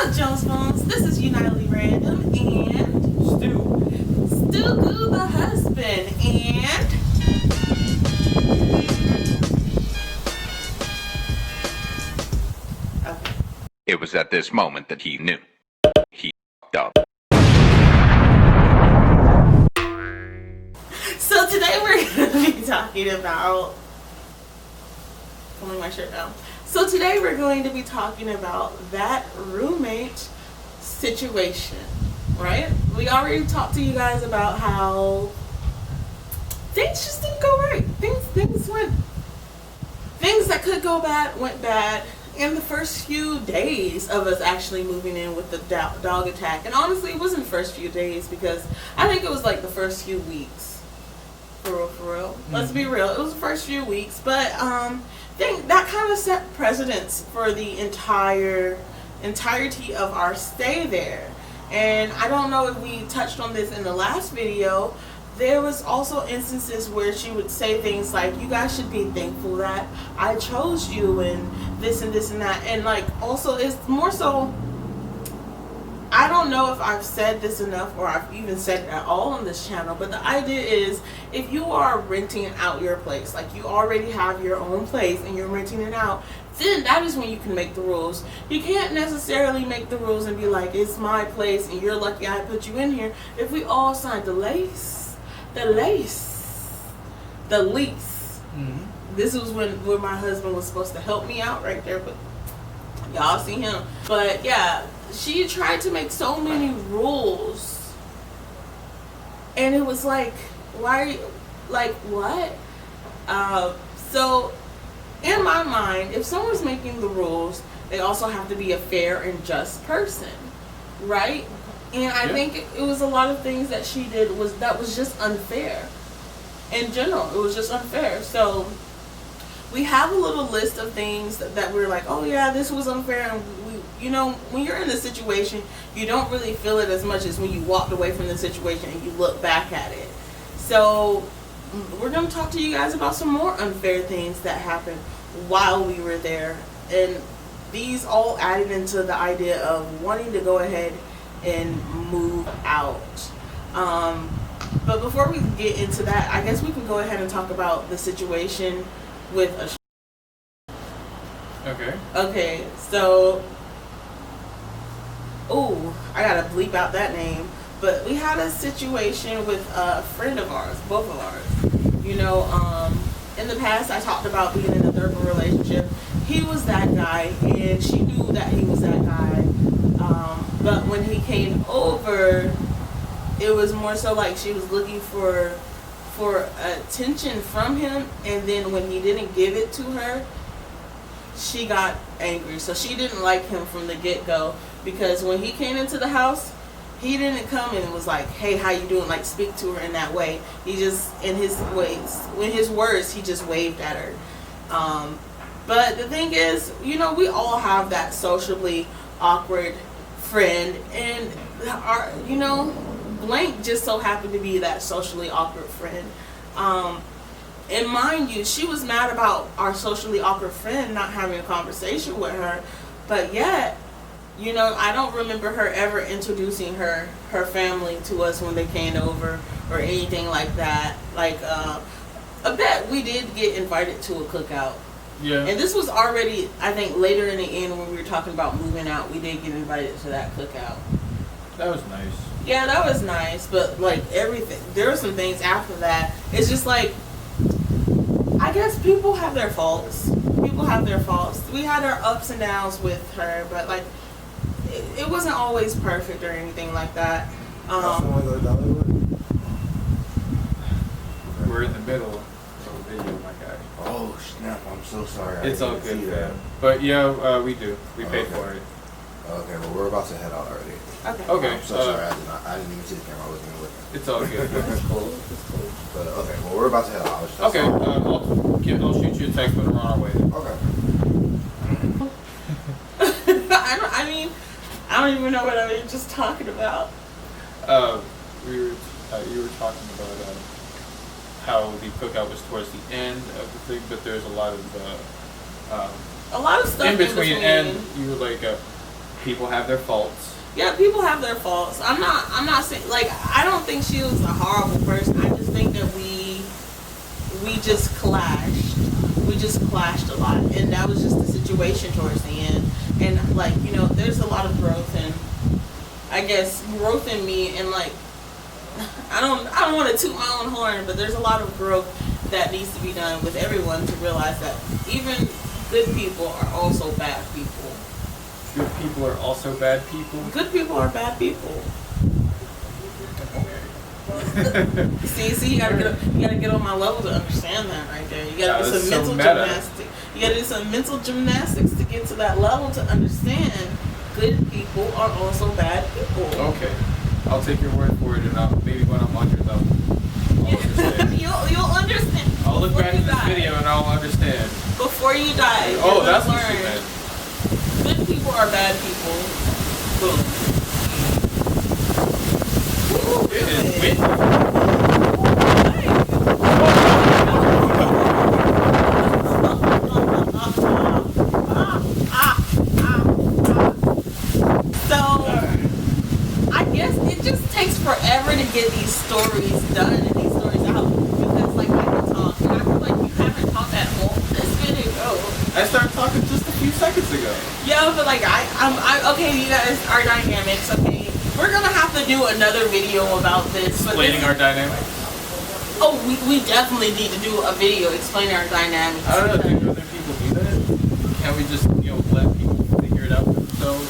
up, Jones Bones? This is United Random and Stu Goo the husband and okay. It was at this moment that he knew. He fucked up. So today we're gonna be talking about pulling my shirt down. So today we're going to be talking about that roommate situation, right? We already talked to you guys about how things just didn't go right. Things that could go bad went bad in the first few days of us actually moving in with the dog attack. And honestly, it wasn't the first few days because I think it was like the first few weeks. For real. Let's be real. It was the first few weeks, but think that kind of set precedence for the entirety of our stay there. And I don't know if we touched on this in the last video. There was also instances where she would say things like, you guys should be thankful that I chose you and this and this and that. And like also it's more so, I don't know if I've said this enough or I've even said it at all on this channel, but the idea is if you are renting out your place, like you already have your own place and you're renting it out, then that is when you can make the rules. You can't necessarily make the rules and be like, it's my place and you're lucky I put you in here. If we all signed the lease. This was when my husband was supposed to help me out right there, but y'all see him. But yeah, she tried to make so many rules, and it was like, why? Like what? So in my mind, if someone's making the rules, they also have to be a fair and just person, right? And I think it was a lot of things that she did was just unfair. In general, it was just unfair. So we have a little list of things that we're like, oh yeah, this was unfair. And we, when you're in the situation, you don't really feel it as much as when you walked away from the situation and you look back at it. So we're going to talk to you guys about some more unfair things that happened while we were there. And these all added into the idea of wanting to go ahead and move out. But before we get into that, I guess we can go ahead and talk about the situation with a Okay, so I gotta bleep out that name. But we had a situation with a friend of ours, both of ours. In the past I talked about being in a third-party relationship. He was that guy and she knew that he was that guy. But when he came over, it was more so like she was looking for attention from him, and then when he didn't give it to her, she got angry. So she didn't like him from the get-go, because when he came into the house, he didn't come and was like, hey, how you doing, like speak to her in that way. He just, in his words, he just waved at her. But the thing is, we all have that socially awkward friend, and our, Blank just so happened to be that socially awkward friend. And mind you, she was mad about our socially awkward friend not having a conversation with her, but yet, I don't remember her ever introducing her family to us when they came over or anything like that. Like, I bet we did get invited to a cookout. Yeah. And this was already, I think, later in the end when we were talking about moving out, we did get invited to that cookout. That was nice. Yeah, that was nice, but like everything, there were some things after that. It's just like, I guess people have their faults. We had our ups and downs with her, but like, it wasn't always perfect or anything like that. We're in the middle of a video, my guy. Oh snap! I'm so sorry. It's all good, man. But yeah, we do. We paid for it. Okay, well we're about to head out already. Okay. I'm so sorry. I didn't even see the camera. I wasn't even looking. It's all good. It's cool. But okay, well we're about to head out. Okay. I'll shoot you a text when we're on our way. Okay. I don't even know what I was just talking about. You were talking about how the cookout was towards the end of the thing, but there's a lot of stuff in between. And you were like, People have their faults. Yeah, people have their faults. I'm not saying, like, I don't think she was a horrible person. I just think that we just clashed. We just clashed a lot, and that was just the situation towards the end. And like, you know, there's a lot of growth, and I guess growth in me, and like, I don't want to toot my own horn, but there's a lot of growth that needs to be done with everyone to realize that even good people are also bad people. Good people are also bad people. Good people are bad people. See, you gotta get on my level to understand that right there. You gotta do some mental gymnastics. You gotta do some mental gymnastics to get to that level to understand good people are also bad people. Okay, I'll take your word for it, and maybe when I'm on your level, I'll understand. You'll understand. I'll look back at this die. video and I'll understand. Before you die. Oh, that's what she meant. Good people are bad people. Boom. Ooh, It is windy. So, I guess it just takes forever to get these stories done and these stories out because, like, I can talk, and I feel like you haven't talked at all this video. I started talking just a few seconds ago. Yeah, but like I'm okay. You guys are dynamics. Okay, we're gonna have to do another video about this. Explaining our dynamics. Oh, we definitely need to do a video explaining our dynamics. I don't know. Do other people do that? Can't we just let people figure it out for themselves?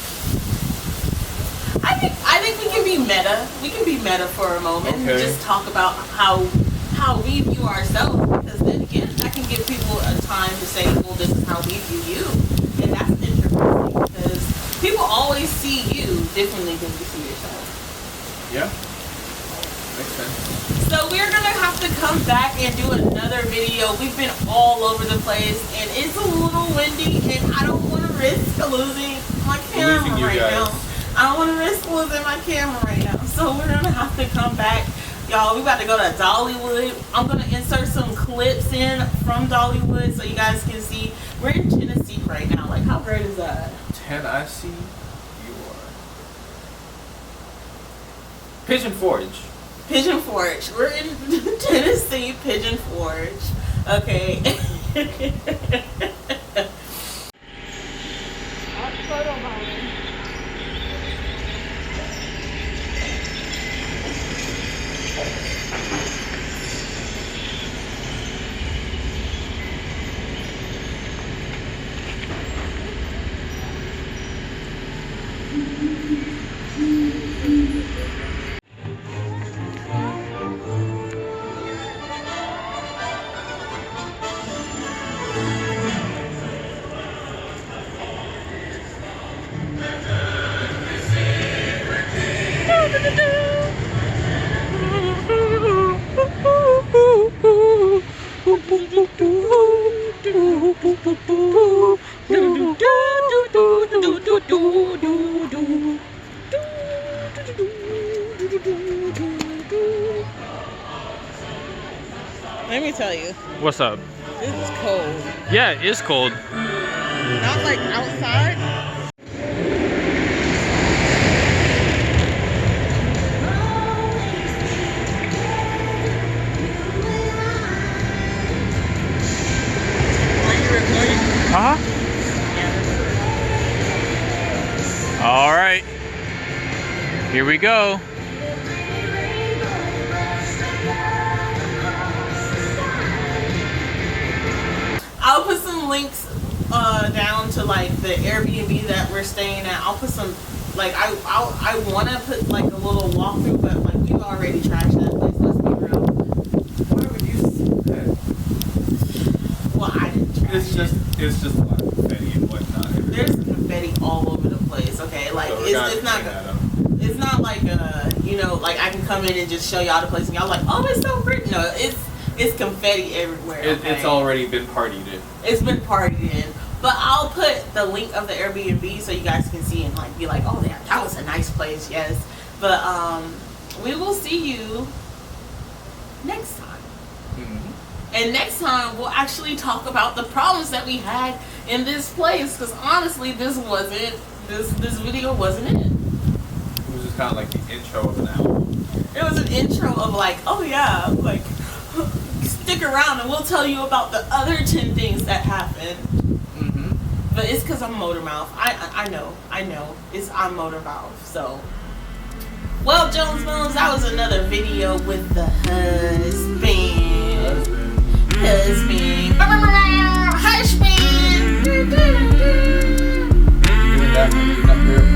I think we can be meta. We can be meta for a moment and Okay. just talk about how we view ourselves, because then again, that can give people a time to say, well, this is how we view you, and that's interesting because people always see you differently than you see yourself. Yeah. Makes sense. So we're gonna have to come back and do another video. We've been all over the place, and it's a little windy, and I don't want to risk losing my camera Losing you right guys. now. I don't want to risk losing my camera right now. So we're gonna have to come back. Y'all, we about to go to Dollywood. I'm going to insert some clips in from Dollywood so you guys can see. We're in Tennessee right now. Like, how great is that? Tennessee, you are. Pigeon Forge. Pigeon Forge. We're in Tennessee, Pigeon Forge. Okay. Let me tell you, What's up? this is cold. Yeah, it is cold. Not like outside. Are you recording? Uh-huh. Yeah. All right. Here we go. I'll put some links down to like the Airbnb that we're staying at. I'll put some, like, I want to put like a little walkthrough, but like we've already trashed that place. Let's be real. Why would you say that? Well, I didn't trash It's just a lot of confetti and whatnot. There's confetti all over the place. Okay, like So we're it's not not clean that up. it's not like you know, like I can come in and just show y'all the place and y'all like, oh, it's so pretty. No, it's confetti everywhere. Okay? It's already been partied in. It's been partied in. But I'll put the link of the Airbnb so you guys can see and like be like, oh, that was a nice place, yes. But we will see you next time. Mm-hmm. And next time we'll actually talk about the problems that we had in this place, because honestly, this wasn't This video wasn't it. It was just kind of like the intro of an album. It was an intro of like, oh yeah, like stick around and we'll tell you about the other 10 things that happened. Mm-hmm. But it's because I'm motor mouth. I know. I'm motor mouth. So, well, Jones Bones, that was another video with the husband. Husband. You're doing that when you're not there for